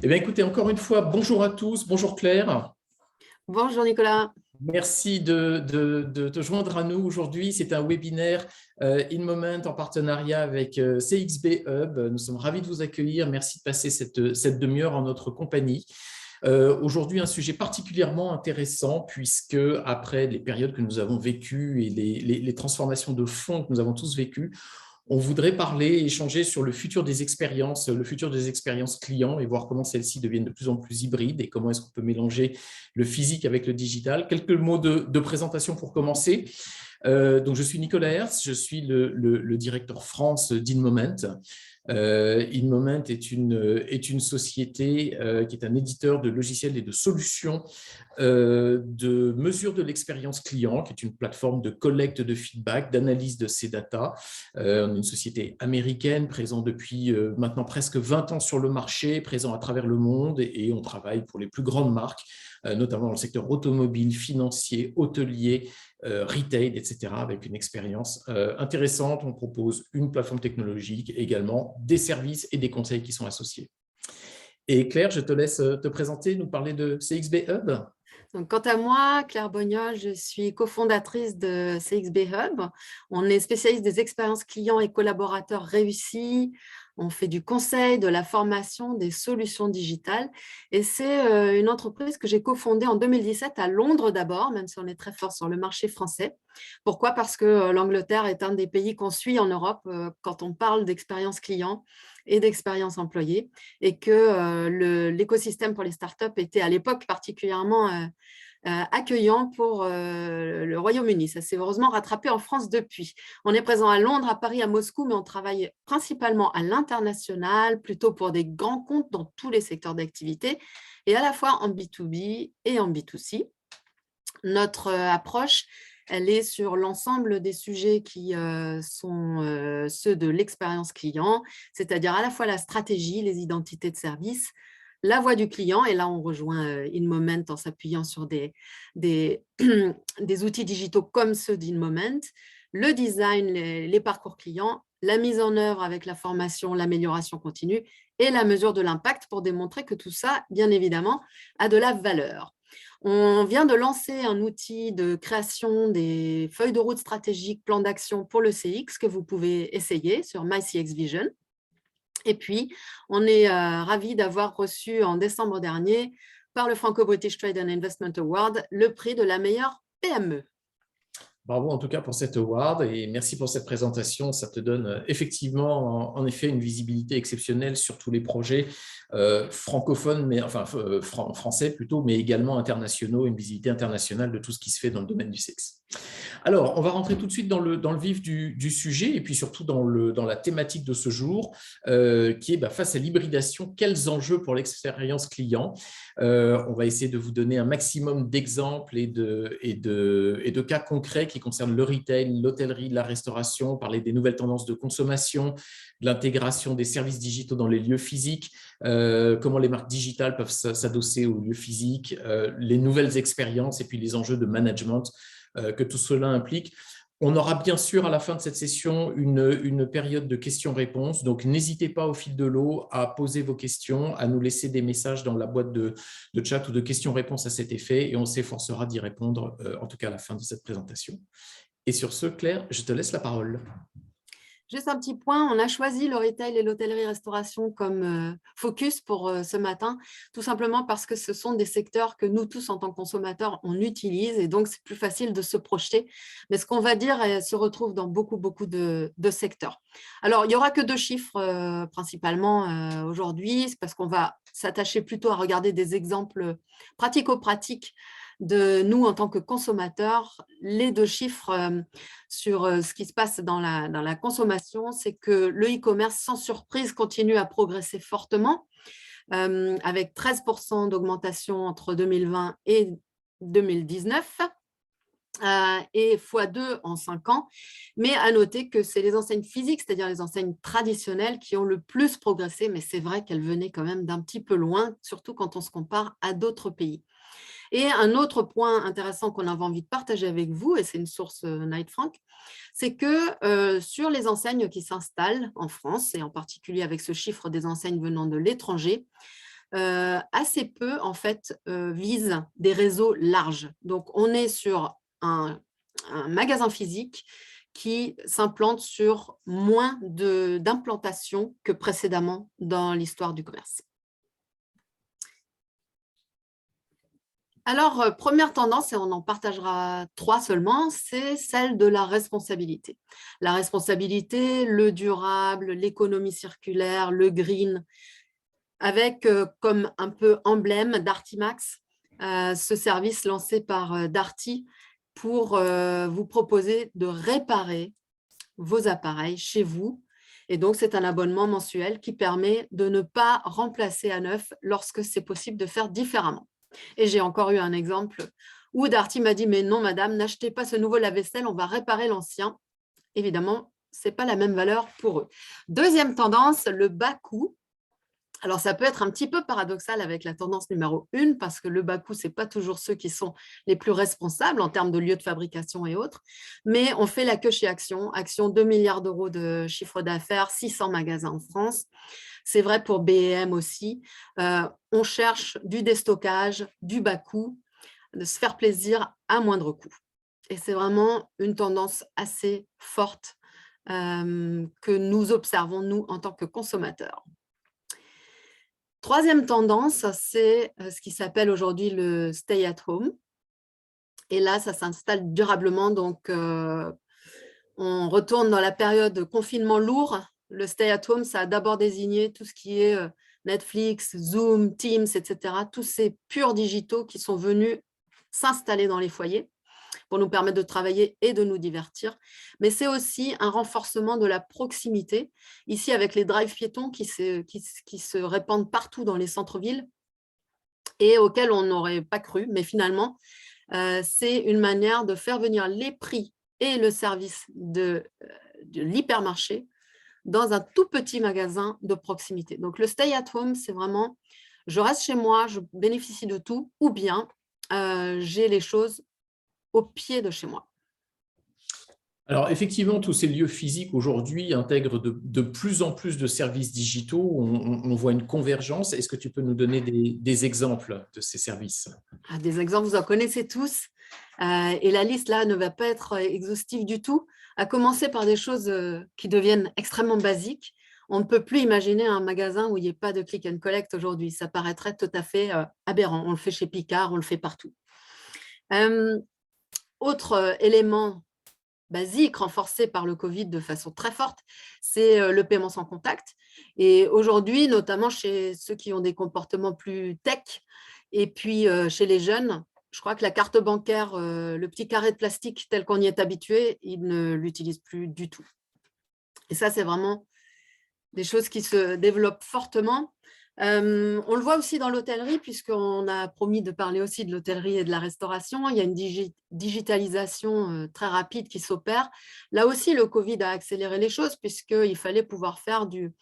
Eh bien, écoutez, encore une fois, bonjour à tous, bonjour Claire. Bonjour Nicolas. Merci de te joindre à nous aujourd'hui. C'est un webinaire InMoment en partenariat avec CXB Hub. Nous sommes ravis de vous accueillir. Merci de passer cette demi-heure en notre compagnie. Aujourd'hui, un sujet particulièrement intéressant puisque après les périodes que nous avons vécues et les transformations de fond que nous avons tous vécues, on voudrait parler, échanger sur le futur des expériences clients et voir comment celles-ci deviennent de plus en plus hybrides et comment est-ce qu'on peut mélanger le physique avec le digital. Quelques mots de présentation pour commencer. Donc, je suis Nicolas Hertz, je suis le directeur France d'InMoment. InMoment est une société qui est un éditeur de logiciels et de solutions de mesure de l'expérience client, qui est une plateforme de collecte de feedback, d'analyse de ces data. On est une société américaine présente depuis maintenant presque 20 ans sur le marché, présent à travers le monde et on travaille pour les plus grandes marques, notamment dans le secteur automobile, financier, hôtelier, retail, etc., avec une expérience intéressante. On propose une plateforme technologique, également des services et des conseils qui sont associés. Et Claire, je te laisse te présenter, nous parler de CXB Hub. Donc, quant à moi, Claire Bognol, je suis cofondatrice de CXB Hub. On est spécialiste des expériences clients et collaborateurs réussis. On fait du conseil, de la formation, des solutions digitales. Et c'est une entreprise que j'ai cofondée en 2017 à Londres d'abord, même si on est très fort sur le marché français. Pourquoi? Parce que l'Angleterre est un des pays qu'on suit en Europe quand on parle d'expérience client et d'expérience employée, et que l'écosystème pour les startups était à l'époque particulièrement accueillant pour le Royaume-Uni. Ça s'est heureusement rattrapé en France depuis. On est présent à Londres, à Paris, à Moscou, mais on travaille principalement à l'international, plutôt pour des grands comptes dans tous les secteurs d'activité, et à la fois en B2B et en B2C. Notre approche, elle est sur l'ensemble des sujets qui sont ceux de l'expérience client, c'est-à-dire à la fois la stratégie, les identités de service, la voix du client, et là on rejoint InMoment en s'appuyant sur des outils digitaux comme ceux d'InMoment, le design, les parcours clients, la mise en œuvre avec la formation, l'amélioration continue et la mesure de l'impact pour démontrer que tout ça, bien évidemment, a de la valeur. On vient de lancer un outil de création des feuilles de route stratégiques, plan d'action pour le CX que vous pouvez essayer sur MyCX Vision. Et puis, on est ravis d'avoir reçu en décembre dernier par le Franco-British Trade and Investment Award le prix de la meilleure PME. Bravo en tout cas pour cet award et merci pour cette présentation. Ça te donne effectivement, en effet, une visibilité exceptionnelle sur tous les projets francophones, mais enfin français plutôt, mais également internationaux, une visibilité internationale de tout ce qui se fait dans le domaine du sexe. Alors, on va rentrer tout de suite dans le vif du sujet et puis surtout dans la thématique de ce jour qui est face à l'hybridation, quels enjeux pour l'expérience client. On va essayer de vous donner un maximum d'exemples et de cas concrets qui concernent le retail, l'hôtellerie, la restauration, parler des nouvelles tendances de consommation, de l'intégration des services digitaux dans les lieux physiques, comment les marques digitales peuvent s'adosser aux lieux physiques, les nouvelles expériences et puis les enjeux de management que tout cela implique. On aura bien sûr à la fin de cette session une période de questions-réponses, donc n'hésitez pas au fil de l'eau à poser vos questions, à nous laisser des messages dans la boîte de chat ou de questions-réponses à cet effet et on s'efforcera d'y répondre en tout cas à la fin de cette présentation. Et sur ce, Claire, je te laisse la parole. Juste un petit point, on a choisi le retail et l'hôtellerie-restauration comme focus pour ce matin, tout simplement parce que ce sont des secteurs que nous tous, en tant que consommateurs, on utilise et donc c'est plus facile de se projeter. Mais ce qu'on va dire se retrouve dans beaucoup de secteurs. Alors, il n'y aura que deux chiffres principalement aujourd'hui, c'est parce qu'on va s'attacher plutôt à regarder des exemples pratico-pratiques de nous en tant que consommateurs. Les deux chiffres sur ce qui se passe dans la consommation, c'est que le e-commerce, sans surprise, continue à progresser fortement, avec 13% d'augmentation entre 2020 et 2019. Et x2 en 5 ans. Mais à noter que c'est les enseignes physiques, c'est-à-dire les enseignes traditionnelles qui ont le plus progressé, mais c'est vrai qu'elles venaient quand même d'un petit peu loin, surtout quand on se compare à d'autres pays. Et un autre point intéressant qu'on avait envie de partager avec vous, et c'est une source Knight Frank, c'est que sur les enseignes qui s'installent en France, et en particulier avec ce chiffre des enseignes venant de l'étranger, assez peu en fait visent des réseaux larges. Donc on est sur un magasin physique qui s'implante sur moins d'implantations que précédemment dans l'histoire du commerce. Alors, première tendance, et on en partagera 3 seulement, c'est celle de la responsabilité. La responsabilité, le durable, l'économie circulaire, le green, avec comme un peu emblème Darty-Max, ce service lancé par Darty pour vous proposer de réparer vos appareils chez vous. Et donc, c'est un abonnement mensuel qui permet de ne pas remplacer à neuf lorsque c'est possible de faire différemment. Et j'ai encore eu un exemple où Darty m'a dit « Mais non, madame, n'achetez pas ce nouveau lave-vaisselle, on va réparer l'ancien. » Évidemment, ce n'est pas la même valeur pour eux. Deuxième tendance, le bas coût. Alors, ça peut être un petit peu paradoxal avec la tendance numéro 1 parce que le bas coût, ce n'est pas toujours ceux qui sont les plus responsables en termes de lieux de fabrication et autres. Mais on fait la queue chez Action. Action, 2 milliards d'euros de chiffre d'affaires, 600 magasins en France. C'est vrai pour B&M aussi. On cherche du déstockage, du bas coût, de se faire plaisir à moindre coût. Et c'est vraiment une tendance assez forte que nous observons, nous, en tant que consommateurs. Troisième tendance, c'est ce qui s'appelle aujourd'hui le stay at home. Et là, ça s'installe durablement. Donc, on retourne dans la période de confinement lourd. Le stay at home, ça a d'abord désigné tout ce qui est Netflix, Zoom, Teams, etc. Tous ces purs digitaux qui sont venus s'installer dans les foyers pour nous permettre de travailler et de nous divertir. Mais c'est aussi un renforcement de la proximité. Ici, avec les drives piétons qui se répandent partout dans les centres-villes et auxquels on n'aurait pas cru. Mais finalement, c'est une manière de faire venir les prix et le service de l'hypermarché dans un tout petit magasin de proximité. Donc, le stay at home, c'est vraiment, je reste chez moi, je bénéficie de tout, ou bien j'ai les choses au pied de chez moi. Alors, effectivement, tous ces lieux physiques aujourd'hui intègrent de plus en plus de services digitaux. On voit une convergence. Est-ce que tu peux nous donner des exemples de ces services? Des exemples, vous en connaissez tous. Et la liste, là, ne va pas être exhaustive du tout. À commencer par des choses qui deviennent extrêmement basiques. On ne peut plus imaginer un magasin où il n'y ait pas de click and collect aujourd'hui. Ça paraîtrait tout à fait aberrant. On le fait chez Picard, on le fait partout. Autre élément basique, renforcé par le Covid de façon très forte, c'est le paiement sans contact. Et aujourd'hui, notamment chez ceux qui ont des comportements plus tech, et puis chez les jeunes, je crois que la carte bancaire, le petit carré de plastique tel qu'on y est habitué, ils ne l'utilisent plus du tout. Et ça, c'est vraiment des choses qui se développent fortement. On le voit aussi dans l'hôtellerie, puisqu'on a promis de parler aussi de l'hôtellerie et de la restauration. Il y a une digitalisation très rapide qui s'opère. Là aussi, le Covid a accéléré les choses, puisqu'il fallait pouvoir faire du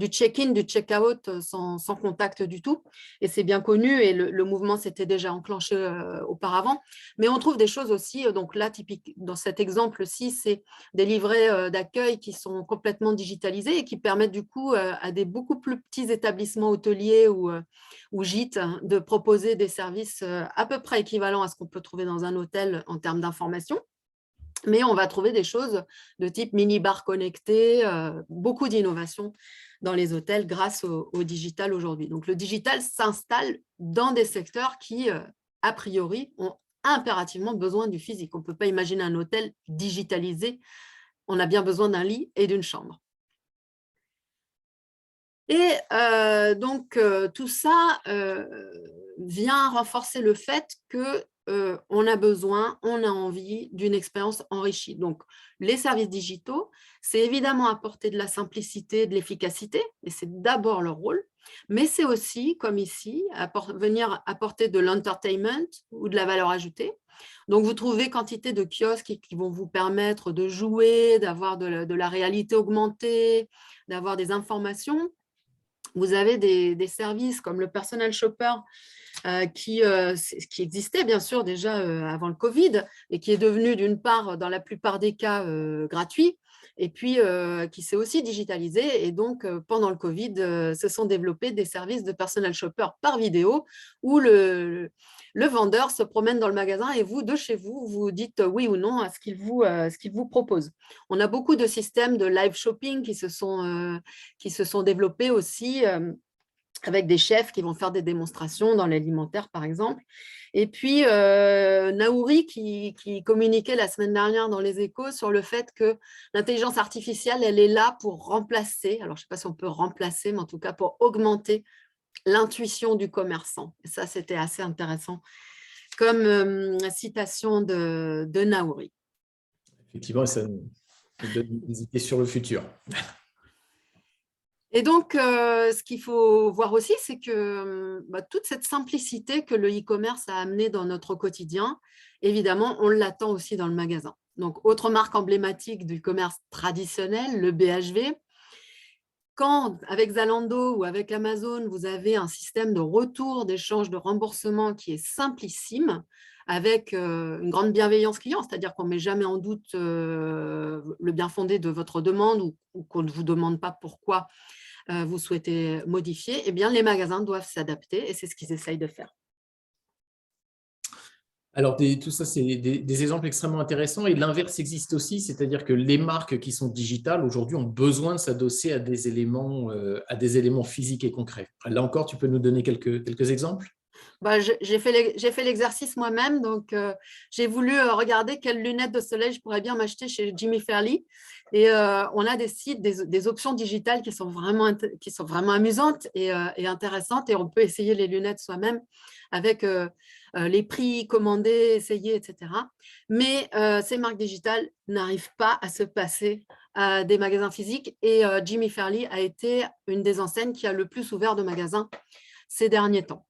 check-in, du check-out sans contact du tout. Et c'est bien connu, et le mouvement s'était déjà enclenché auparavant. Mais on trouve des choses aussi, donc là, typique, dans cet exemple-ci, c'est des livrets d'accueil qui sont complètement digitalisés et qui permettent du coup à des beaucoup plus petits établissements hôteliers ou gîtes de proposer des services à peu près équivalents à ce qu'on peut trouver dans un hôtel en termes d'information. Mais on va trouver des choses de type mini-bar connecté, beaucoup d'innovations dans les hôtels grâce au digital aujourd'hui. Donc, le digital s'installe dans des secteurs qui, a priori, ont impérativement besoin du physique. On ne peut pas imaginer un hôtel digitalisé. On a bien besoin d'un lit et d'une chambre. Et donc, tout ça vient renforcer le fait qu'on a besoin, on a envie d'une expérience enrichie. Donc, les services digitaux, c'est évidemment apporter de la simplicité, de l'efficacité, et c'est d'abord leur rôle, mais c'est aussi, comme ici, venir apporter de l'entertainment ou de la valeur ajoutée. Donc, vous trouvez quantité de kiosques qui vont vous permettre de jouer, d'avoir de la réalité augmentée, d'avoir des informations. Vous avez des services comme le personal shopper qui existait bien sûr déjà avant le Covid et qui est devenu d'une part, dans la plupart des cas, gratuit. et puis qui s'est aussi digitalisé. Et donc, pendant le Covid, se sont développés des services de personal shopper par vidéo où le vendeur se promène dans le magasin et vous, de chez vous, vous dites oui ou non à ce qu'il vous propose. On a beaucoup de systèmes de live shopping qui se sont développés aussi avec des chefs qui vont faire des démonstrations dans l'alimentaire, par exemple. Et puis, Naouri qui communiquait la semaine dernière dans les Échos sur le fait que l'intelligence artificielle, elle est là pour remplacer, alors je ne sais pas si on peut remplacer, mais en tout cas pour augmenter l'intuition du commerçant. Et ça, c'était assez intéressant comme citation de Naouri. Effectivement, ça nous donne des idées sur le futur. Et donc, ce qu'il faut voir aussi, c'est que toute cette simplicité que le e-commerce a amenée dans notre quotidien, évidemment, on l'attend aussi dans le magasin. Donc, autre marque emblématique du commerce traditionnel, le BHV. Quand, avec Zalando ou avec Amazon, vous avez un système de retour, d'échange, de remboursement qui est simplissime, avec une grande bienveillance client, c'est-à-dire qu'on ne met jamais en doute le bien fondé de votre demande ou qu'on ne vous demande pas pourquoi vous souhaitez modifier, eh bien, les magasins doivent s'adapter et c'est ce qu'ils essayent de faire. Alors, tout ça, c'est des exemples extrêmement intéressants et l'inverse existe aussi, c'est-à-dire que les marques qui sont digitales aujourd'hui ont besoin de s'adosser à des éléments physiques et concrets. Là encore, tu peux nous donner quelques exemples? J'ai fait l'exercice moi-même, donc j'ai voulu regarder quelles lunettes de soleil je pourrais bien m'acheter chez Jimmy Fairley. Et on a des sites, des options digitales qui sont vraiment amusantes et intéressantes. Et on peut essayer les lunettes soi-même avec les prix commandés, essayer, etc. Mais ces marques digitales n'arrivent pas à se passer à des magasins physiques. Et Jimmy Fairley a été une des enseignes qui a le plus ouvert de magasins ces derniers temps.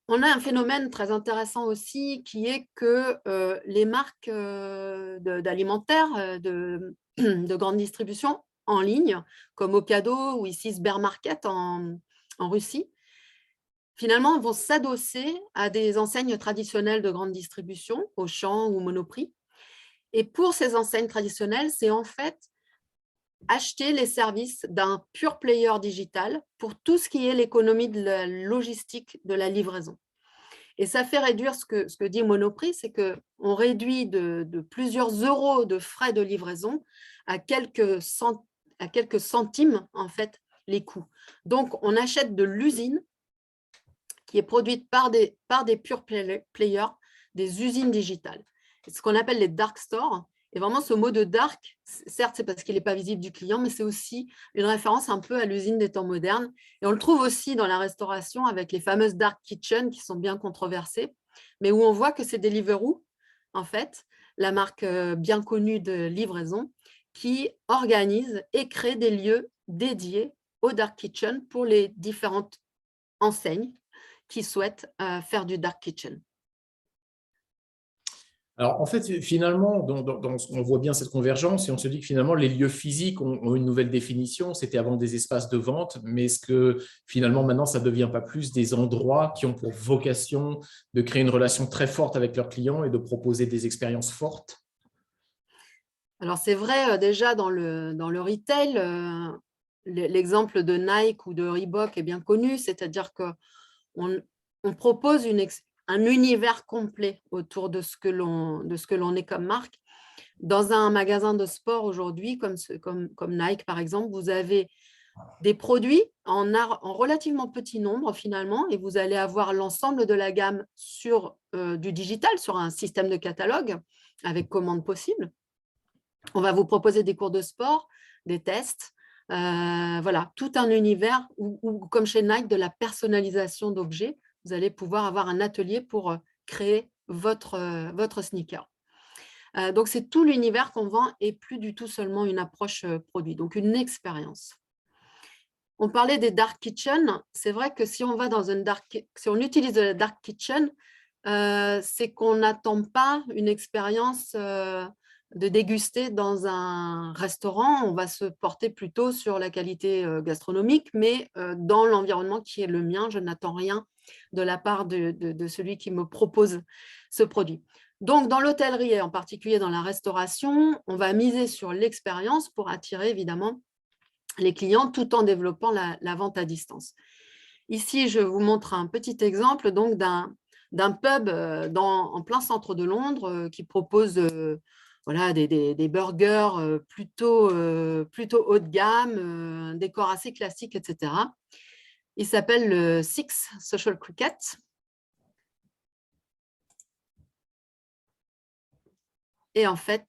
On a un phénomène très intéressant aussi qui est que les marques d'alimentaire, de grande distribution en ligne, comme Ocado ou ici Sbermarket en Russie, finalement vont s'adosser à des enseignes traditionnelles de grande distribution, Auchan ou Monoprix. Et pour ces enseignes traditionnelles, c'est en fait acheter les services d'un pure player digital pour tout ce qui est l'économie de la logistique de la livraison. Et ça fait réduire ce que dit Monoprix, c'est qu'on réduit de plusieurs euros de frais de livraison à quelques centimes, en fait, les coûts. Donc, on achète de l'usine qui est produite par des pure players, des usines digitales. C'est ce qu'on appelle les dark stores. Et vraiment, ce mot de dark, certes, c'est parce qu'il n'est pas visible du client, mais c'est aussi une référence un peu à l'usine des temps modernes. Et on le trouve aussi dans la restauration avec les fameuses dark kitchen qui sont bien controversées, mais où on voit que c'est Deliveroo, en fait, la marque bien connue de livraison, qui organise et crée des lieux dédiés aux dark kitchen pour les différentes enseignes qui souhaitent faire du dark kitchen. Alors, en fait, finalement, on voit bien cette convergence et on se dit que finalement, les lieux physiques ont une nouvelle définition. C'était avant des espaces de vente, mais est-ce que finalement, maintenant, ça ne devient pas plus des endroits qui ont pour vocation de créer une relation très forte avec leurs clients et de proposer des expériences fortes? Alors, c'est vrai, déjà dans le retail, l'exemple de Nike ou de Reebok est bien connu, c'est-à-dire qu'on propose un univers complet autour de ce que l'on est comme marque. Dans un magasin de sport aujourd'hui, comme Nike par exemple, vous avez des produits en relativement petit nombre finalement, et vous allez avoir l'ensemble de la gamme sur du digital, sur un système de catalogue avec commande possible. On va vous proposer des cours de sport, des tests, voilà, tout un univers où, comme chez Nike, de la personnalisation d'objets. Vous allez pouvoir avoir un atelier pour créer votre sneaker. Donc, c'est tout l'univers qu'on vend et plus du tout seulement une approche produit, donc une expérience. On parlait des dark kitchen. C'est vrai que si on utilise de la dark kitchen, c'est qu'on n'attend pas une expérience de déguster dans un restaurant. On va se porter plutôt sur la qualité gastronomique, mais dans l'environnement qui est le mien, je n'attends rien de la part de celui qui me propose ce produit. Donc, dans l'hôtellerie et en particulier dans la restauration, on va miser sur l'expérience pour attirer évidemment les clients tout en développant la vente à distance. Ici, je vous montre un petit exemple donc d'un pub en plein centre de Londres qui propose voilà, des burgers plutôt haut de gamme, un décor assez classique, etc. Il s'appelle le Six Social Cricket. Et en fait,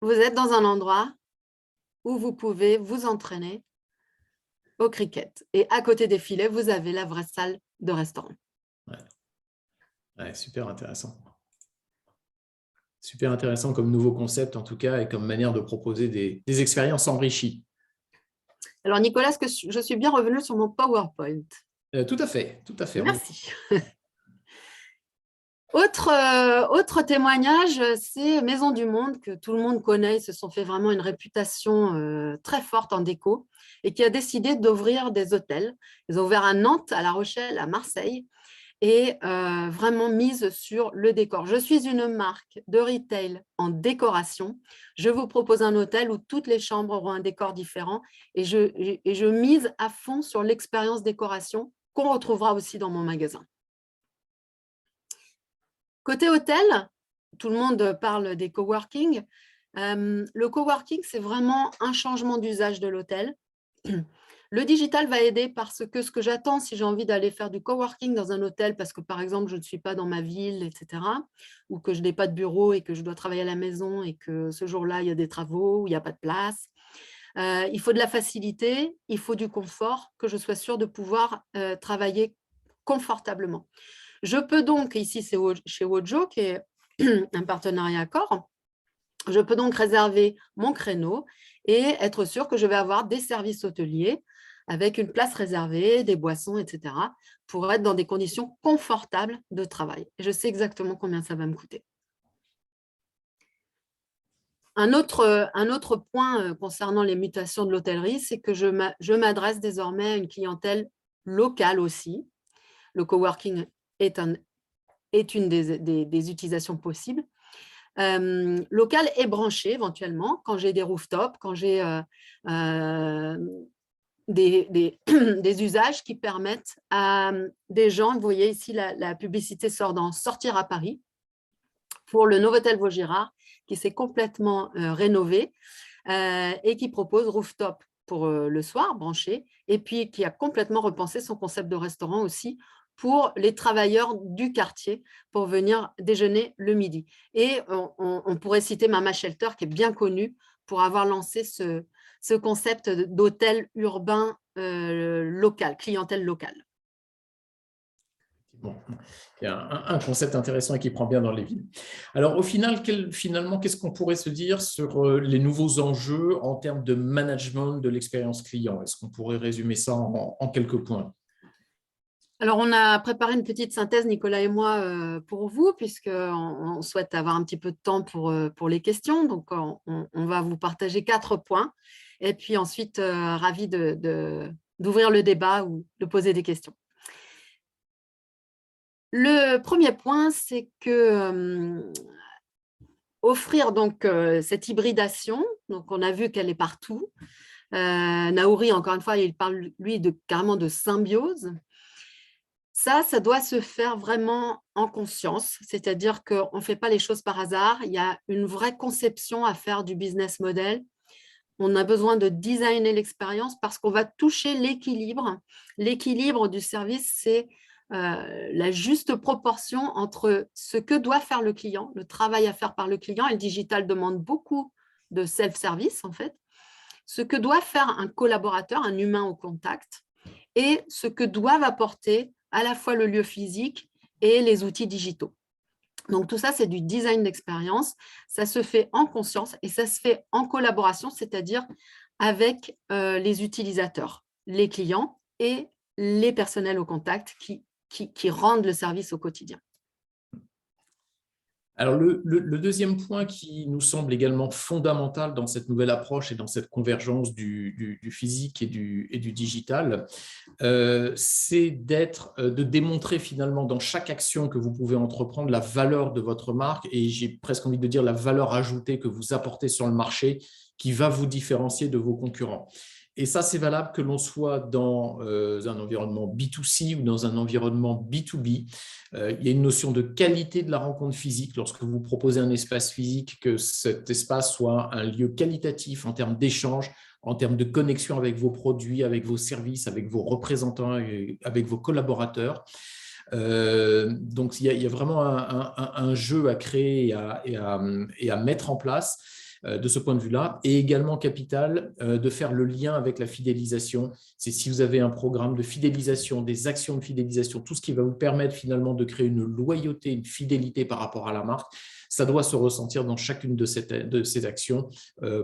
vous êtes dans un endroit où vous pouvez vous entraîner au cricket. Et à côté des filets, vous avez la vraie salle de restaurant. Ouais, super intéressant. Super intéressant comme nouveau concept en tout cas et comme manière de proposer des expériences enrichies. Alors Nicolas, est-ce que je suis bien revenue sur mon PowerPoint? Tout à fait, tout à fait. Merci. Autre témoignage, c'est Maison du Monde, que tout le monde connaît. Ils se sont fait vraiment une réputation très forte en déco et qui a décidé d'ouvrir des hôtels. Ils ont ouvert à Nantes, à La Rochelle, à Marseille et vraiment mise sur le décor. Je suis une marque de retail en décoration. Je vous propose un hôtel où toutes les chambres auront un décor différent et je mise à fond sur l'expérience décoration qu'on retrouvera aussi dans mon magasin. Côté hôtel, tout le monde parle des coworking. Le coworking, c'est vraiment un changement d'usage de l'hôtel. Le digital va aider parce que ce que j'attends si j'ai envie d'aller faire du coworking dans un hôtel, parce que par exemple, je ne suis pas dans ma ville, etc., ou que je n'ai pas de bureau et que je dois travailler à la maison et que ce jour-là, il y a des travaux, ou il n'y a pas de place. Il faut de la facilité, il faut du confort, que je sois sûre de pouvoir travailler confortablement. Je peux donc, ici c'est chez Wojo, qui est un partenariat accord, je peux donc réserver mon créneau et être sûr que je vais avoir des services hôteliers avec une place réservée, des boissons, etc., pour être dans des conditions confortables de travail. Je sais exactement combien ça va me coûter. Un autre point concernant les mutations de l'hôtellerie, c'est que je m'adresse désormais à une clientèle locale aussi. Le coworking est une des utilisations possibles. Local et branché éventuellement, quand j'ai des rooftops, quand j'ai des usages qui permettent à des gens, vous voyez ici la publicité sort dans Sortir à Paris, pour le Novotel Vaugirard, qui s'est complètement rénové et qui propose rooftop pour le soir, branché, et puis qui a complètement repensé son concept de restaurant aussi pour les travailleurs du quartier pour venir déjeuner le midi. Et on pourrait citer Mama Shelter, qui est bien connue pour avoir lancé ce concept d'hôtel urbain local, clientèle locale. Bon, il y a un concept intéressant et qui prend bien dans les villes. Alors, au final, finalement, qu'est-ce qu'on pourrait se dire sur les nouveaux enjeux en termes de management de l'expérience client? Est-ce qu'on pourrait résumer ça en quelques points? Alors, on a préparé une petite synthèse, Nicolas et moi, pour vous, puisqu'on souhaite avoir un petit peu de temps pour les questions. Donc, on va vous partager 4 points. Et puis ensuite, ravi d'ouvrir le débat ou de poser des questions. Le premier point, c'est que offrir donc cette hybridation, donc on a vu qu'elle est partout. Naouri, encore une fois, il parle, lui, carrément de symbiose. Ça doit se faire vraiment en conscience, c'est-à-dire qu'on ne fait pas les choses par hasard. Il y a une vraie conception à faire du business model. On a besoin de designer l'expérience parce qu'on va toucher l'équilibre. L'équilibre du service, c'est la juste proportion entre ce que doit faire le client, le travail à faire par le client, et le digital demande beaucoup de self-service en fait, ce que doit faire un collaborateur, un humain au contact, et ce que doivent apporter à la fois le lieu physique et les outils digitaux. Donc, tout ça, c'est du design d'expérience. Ça se fait en conscience et ça se fait en collaboration, c'est-à-dire avec les utilisateurs, les clients et les personnels au contact qui rendent le service au quotidien. Alors, le deuxième point qui nous semble également fondamental dans cette nouvelle approche et dans cette convergence du physique et du digital, c'est de démontrer finalement dans chaque action que vous pouvez entreprendre la valeur de votre marque et j'ai presque envie de dire la valeur ajoutée que vous apportez sur le marché qui va vous différencier de vos concurrents. Et ça, c'est valable que l'on soit dans un environnement B2C ou dans un environnement B2B. Il y a une notion de qualité de la rencontre physique lorsque vous proposez un espace physique, que cet espace soit un lieu qualitatif en termes d'échange, en termes de connexion avec vos produits, avec vos services, avec vos représentants, avec vos collaborateurs. Donc, il y a vraiment un jeu à créer et à mettre en place de ce point de vue-là, et également capital de faire le lien avec la fidélisation. C'est si vous avez un programme de fidélisation, des actions de fidélisation, tout ce qui va vous permettre finalement de créer une loyauté, une fidélité par rapport à la marque, ça doit se ressentir dans chacune de ces actions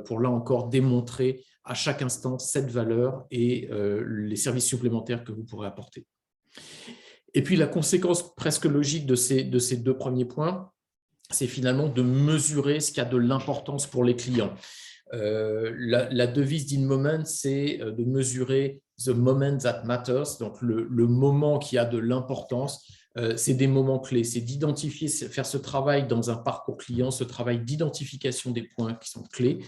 pour là encore démontrer à chaque instant cette valeur et les services supplémentaires que vous pourrez apporter. Et puis la conséquence presque logique de ces deux premiers points, c'est finalement de mesurer ce qui a de l'importance pour les clients. La devise d'InMoment, c'est de mesurer the moment that matters, donc le moment qui a de l'importance. C'est des moments clés, c'est d'identifier, faire ce travail dans un parcours client, ce travail d'identification des points qui sont clés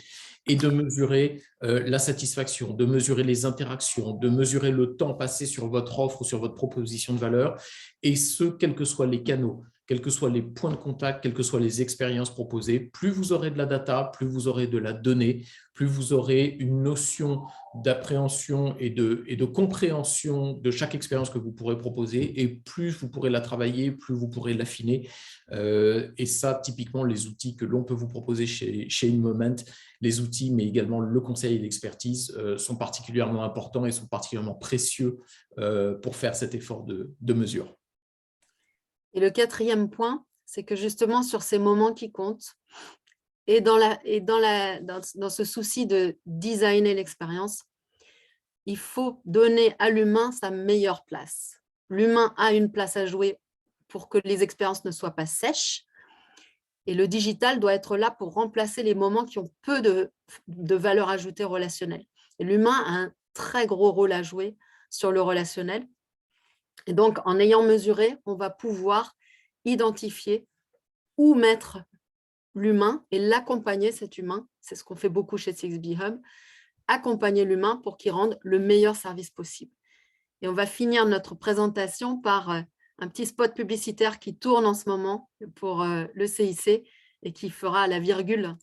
et de mesurer la satisfaction, de mesurer les interactions, de mesurer le temps passé sur votre offre ou sur votre proposition de valeur, et ce, quels que soient les canaux, quels que soient les points de contact, quelles que soient les expériences proposées. Plus vous aurez de la data, plus vous aurez de la donnée, plus vous aurez une notion d'appréhension et de compréhension de chaque expérience que vous pourrez proposer, et plus vous pourrez la travailler, plus vous pourrez l'affiner. Et ça, typiquement, les outils que l'on peut vous proposer chez InMoment, les outils, mais également le conseil et l'expertise sont particulièrement importants et sont particulièrement précieux pour faire cet effort de mesure. Et le quatrième point, c'est que justement sur ces moments qui comptent et dans ce souci de designer l'expérience, il faut donner à l'humain sa meilleure place. L'humain a une place à jouer pour que les expériences ne soient pas sèches et le digital doit être là pour remplacer les moments qui ont peu de valeur ajoutée relationnelle. Et l'humain a un très gros rôle à jouer sur le relationnel. Et donc, en ayant mesuré, on va pouvoir identifier où mettre l'humain et l'accompagner, cet humain. C'est ce qu'on fait beaucoup chez 6B Hub, accompagner l'humain pour qu'il rende le meilleur service possible. Et on va finir notre présentation par un petit spot publicitaire qui tourne en ce moment pour le CIC et qui fera la virgule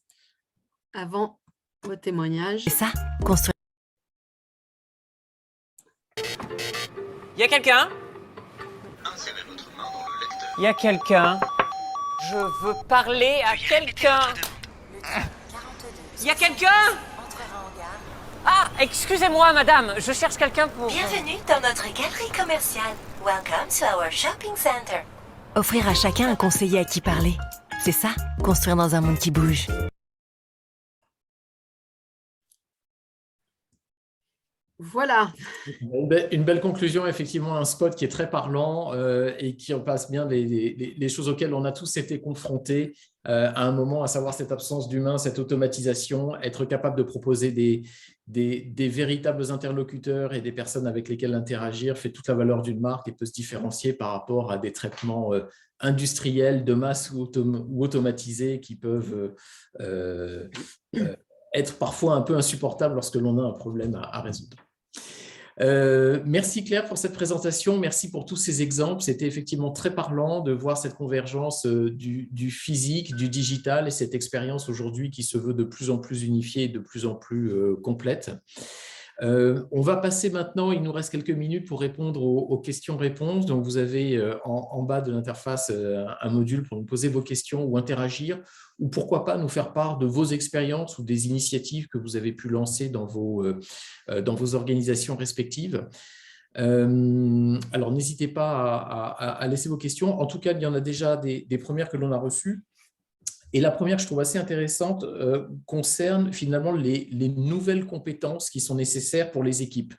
avant vos témoignages. C'est ça, construire. Il y a quelqu'un? Insérez votre main dans le lecteur. Il y a quelqu'un? Je veux parler à quelqu'un. Il y a quelqu'un? Ah, excusez-moi, madame, je cherche quelqu'un pour... Bienvenue dans notre galerie commerciale. Welcome to our shopping center. Offrir à chacun un conseiller à qui parler. C'est ça, construire dans un monde qui bouge. Voilà. Une belle conclusion, effectivement, un spot qui est très parlant et qui repasse bien les choses auxquelles on a tous été confrontés à un moment, à savoir cette absence d'humain, cette automatisation, être capable de proposer des véritables interlocuteurs et des personnes avec lesquelles interagir fait toute la valeur d'une marque et peut se différencier par rapport à des traitements industriels de masse ou automatisés qui peuvent être parfois un peu insupportables lorsque l'on a un problème à résoudre. Merci Claire pour cette présentation, merci pour tous ces exemples. C'était effectivement très parlant de voir cette convergence du physique, du digital et cette expérience aujourd'hui qui se veut de plus en plus unifiée et de plus en plus complète. On va passer maintenant, il nous reste quelques minutes pour répondre aux questions-réponses. Donc, vous avez en bas de l'interface un module pour nous poser vos questions ou interagir, ou pourquoi pas nous faire part de vos expériences ou des initiatives que vous avez pu lancer dans vos organisations respectives. Alors, n'hésitez pas à laisser vos questions. En tout cas, il y en a déjà des premières que l'on a reçues. Et la première que je trouve assez intéressante concerne finalement les nouvelles compétences qui sont nécessaires pour les équipes.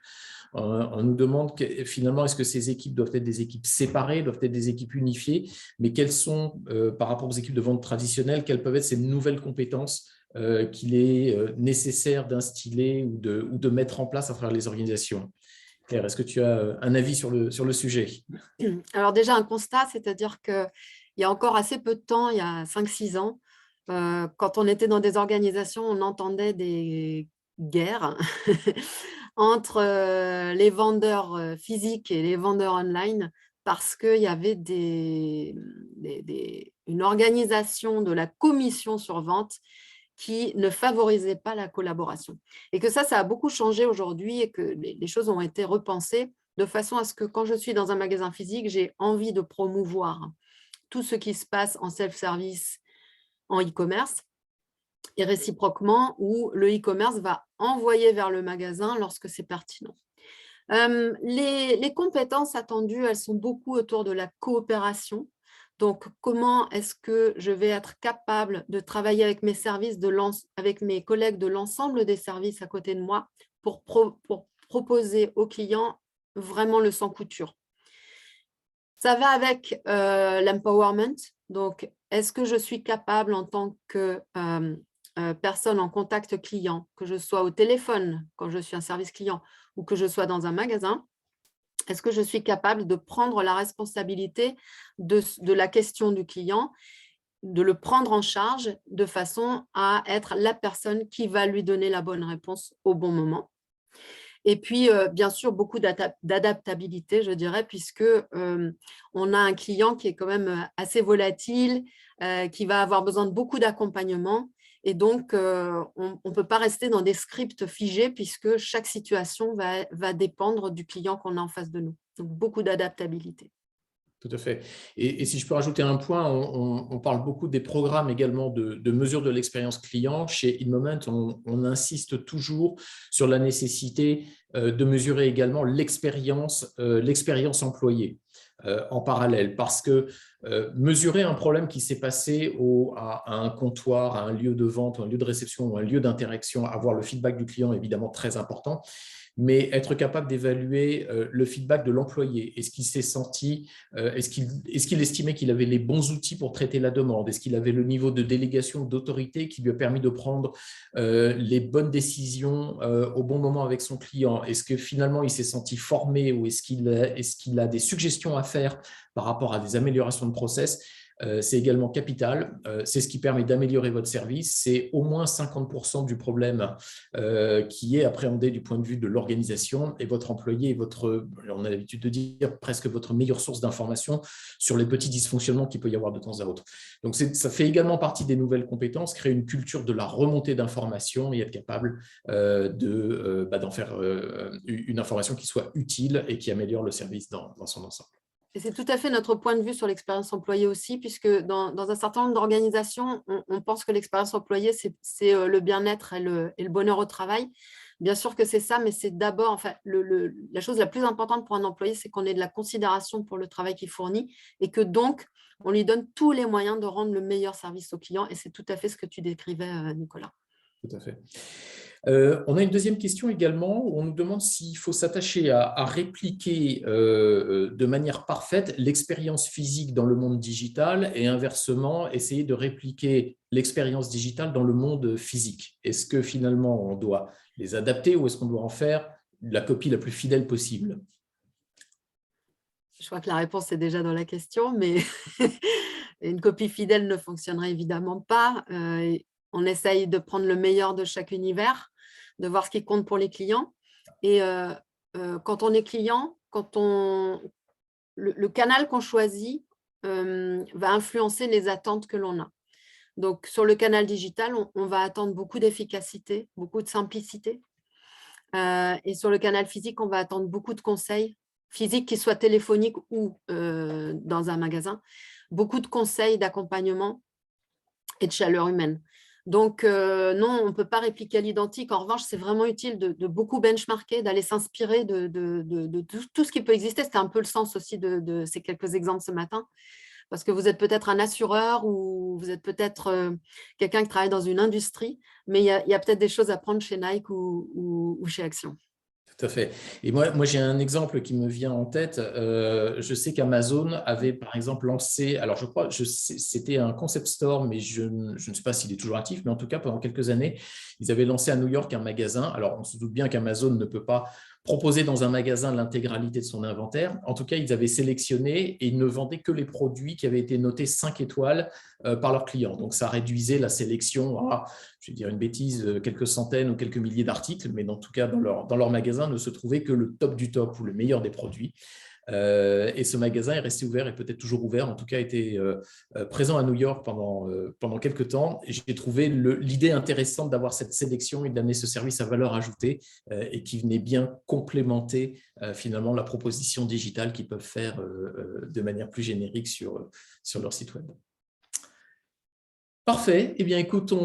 On nous demande finalement, est-ce que ces équipes doivent être des équipes séparées, doivent être des équipes unifiées, mais quelles sont, par rapport aux équipes de vente traditionnelles, quelles peuvent être ces nouvelles compétences qu'il est nécessaire d'instiller ou de mettre en place à travers les organisations. Claire, est-ce que tu as un avis sur le sujet? Alors déjà, un constat, c'est-à-dire qu'il y a encore assez peu de temps, il y a 5-6 ans, quand on était dans des organisations, on entendait des guerres entre les vendeurs physiques et les vendeurs online parce qu'il y avait une organisation de la commission sur vente qui ne favorisait pas la collaboration. Et que ça a beaucoup changé aujourd'hui et que les choses ont été repensées de façon à ce que quand je suis dans un magasin physique, j'ai envie de promouvoir tout ce qui se passe en self-service, en e-commerce, et réciproquement, où le e-commerce va envoyer vers le magasin lorsque c'est pertinent. Les compétences attendues, elles sont beaucoup autour de la coopération. Donc, comment est-ce que je vais être capable de travailler avec mes services, avec mes collègues de l'ensemble des services à côté de moi pour proposer aux clients vraiment le sans couture. Ça va avec l'empowerment. Donc, est-ce que je suis capable en tant que personne en contact client, que je sois au téléphone quand je suis un service client ou que je sois dans un magasin, est-ce que je suis capable de prendre la responsabilité de la question du client, de le prendre en charge de façon à être la personne qui va lui donner la bonne réponse au bon moment? Et puis, bien sûr, beaucoup d'adaptabilité, je dirais, puisque on a un client qui est quand même assez volatile, qui va avoir besoin de beaucoup d'accompagnement. Et donc, on ne peut pas rester dans des scripts figés puisque chaque situation va dépendre du client qu'on a en face de nous. Donc, beaucoup d'adaptabilité. Tout à fait. Et si je peux rajouter un point, on parle beaucoup des programmes également de mesure de l'expérience client. Chez InMoment, on insiste toujours sur la nécessité de mesurer également l'expérience employée en parallèle, parce que mesurer un problème qui s'est passé à un comptoir, à un lieu de vente, un lieu de réception ou un lieu d'interaction, avoir le feedback du client est évidemment très important, mais être capable d'évaluer le feedback de l'employé. Est-ce qu'il s'est senti, est-ce qu'il estimait qu'il avait les bons outils pour traiter la demande? Est-ce qu'il avait le niveau de délégation, d'autorité qui lui a permis de prendre les bonnes décisions au bon moment avec son client? Est-ce que finalement il s'est senti formé ou est-ce qu'il a des suggestions à faire par rapport à des améliorations de process? C'est également capital. C'est ce qui permet d'améliorer votre service. C'est au moins 50% du problème qui est appréhendé du point de vue de l'organisation, et votre employé est on a l'habitude de dire, presque votre meilleure source d'information sur les petits dysfonctionnements qu'il peut y avoir de temps à autre. Donc, ça fait également partie des nouvelles compétences, créer une culture de la remontée d'informations et être capable d'en faire une information qui soit utile et qui améliore le service dans son ensemble. Et c'est tout à fait notre point de vue sur l'expérience employée aussi, puisque dans un certain nombre d'organisations, on pense que l'expérience employée, c'est le bien-être et le bonheur au travail. Bien sûr que c'est ça, mais c'est d'abord, enfin, la chose la plus importante pour un employé, c'est qu'on ait de la considération pour le travail qu'il fournit et que donc, on lui donne tous les moyens de rendre le meilleur service au client. Et c'est tout à fait ce que tu décrivais, Nicolas. Tout à fait. On a une deuxième question également où on nous demande s'il faut s'attacher à répliquer de manière parfaite l'expérience physique dans le monde digital et inversement essayer de répliquer l'expérience digitale dans le monde physique. Est-ce que finalement on doit les adapter ou est-ce qu'on doit en faire la copie la plus fidèle possible? Je crois que la réponse est déjà dans la question, mais une copie fidèle ne fonctionnerait évidemment pas. On essaye de prendre le meilleur de chaque univers, de voir ce qui compte pour les clients. Et quand on est client, le canal qu'on choisit va influencer les attentes que l'on a. Donc, sur le canal digital, on va attendre beaucoup d'efficacité, beaucoup de simplicité. Et sur le canal physique, on va attendre beaucoup de conseils physiques, qu'ils soient téléphoniques ou dans un magasin, beaucoup de conseils, d'accompagnement et de chaleur humaine. Donc, non, on ne peut pas répliquer à l'identique. En revanche, c'est vraiment utile de beaucoup benchmarker, d'aller s'inspirer de tout ce qui peut exister. C'était un peu le sens aussi de ces quelques exemples ce matin. Parce que vous êtes peut-être un assureur ou vous êtes peut-être quelqu'un qui travaille dans une industrie, mais il y a peut-être des choses à prendre chez Nike ou chez Action. Tout à fait. Et moi j'ai un exemple qui me vient en tête. Je sais qu'Amazon avait, par exemple, lancé, alors je crois, c'était un concept store, mais je ne sais pas s'il est toujours actif, mais en tout cas, pendant quelques années, ils avaient lancé à New York un magasin. Alors, on se doute bien qu'Amazon ne peut pas proposer dans un magasin l'intégralité de son inventaire. En tout cas, ils avaient sélectionné et ils ne vendaient que les produits qui avaient été notés 5 étoiles par leurs clients. Donc, ça réduisait la sélection à, je vais dire une bêtise, quelques centaines ou quelques milliers d'articles, mais en tout cas, dans leur magasin ne se trouvait que le top du top ou le meilleur des produits. Et ce magasin est resté ouvert et peut-être toujours ouvert, en tout cas était présent à New York pendant quelques temps. J'ai trouvé l'idée intéressante d'avoir cette sélection et d'amener ce service à valeur ajoutée et qui venait bien complémenter finalement la proposition digitale qu'ils peuvent faire de manière plus générique sur leur site web. Parfait. Eh bien, écoute,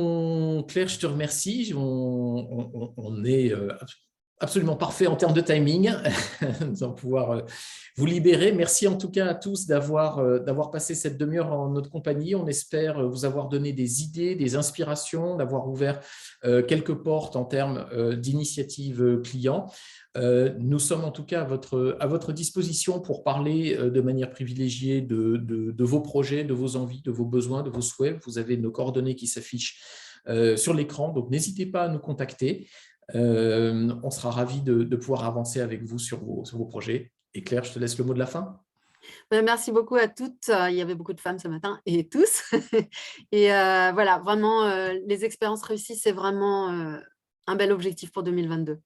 Claire, je te remercie. On est absolument parfait en termes de timing. Nous allons pouvoir vous libérer. Merci en tout cas à tous d'avoir passé cette demi-heure en notre compagnie. On espère vous avoir donné des idées, des inspirations, d'avoir ouvert quelques portes en termes d'initiatives clients. Nous sommes en tout cas à votre disposition pour parler de manière privilégiée de vos projets, de vos envies, de vos besoins, de vos souhaits. Vous avez nos coordonnées qui s'affichent sur l'écran, donc n'hésitez pas à nous contacter. On sera ravis de pouvoir avancer avec vous sur vos projets. Et Claire, je te laisse le mot de la fin. Merci beaucoup à toutes. Il y avait beaucoup de femmes ce matin et tous. Et voilà, vraiment, les expériences réussies, c'est vraiment un bel objectif pour 2022.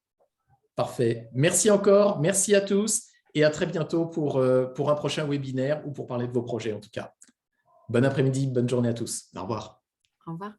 Parfait. Merci encore. Merci à tous et à très bientôt pour un prochain webinaire ou pour parler de vos projets en tout cas. Bon après-midi, bonne journée à tous. Au revoir. Au revoir.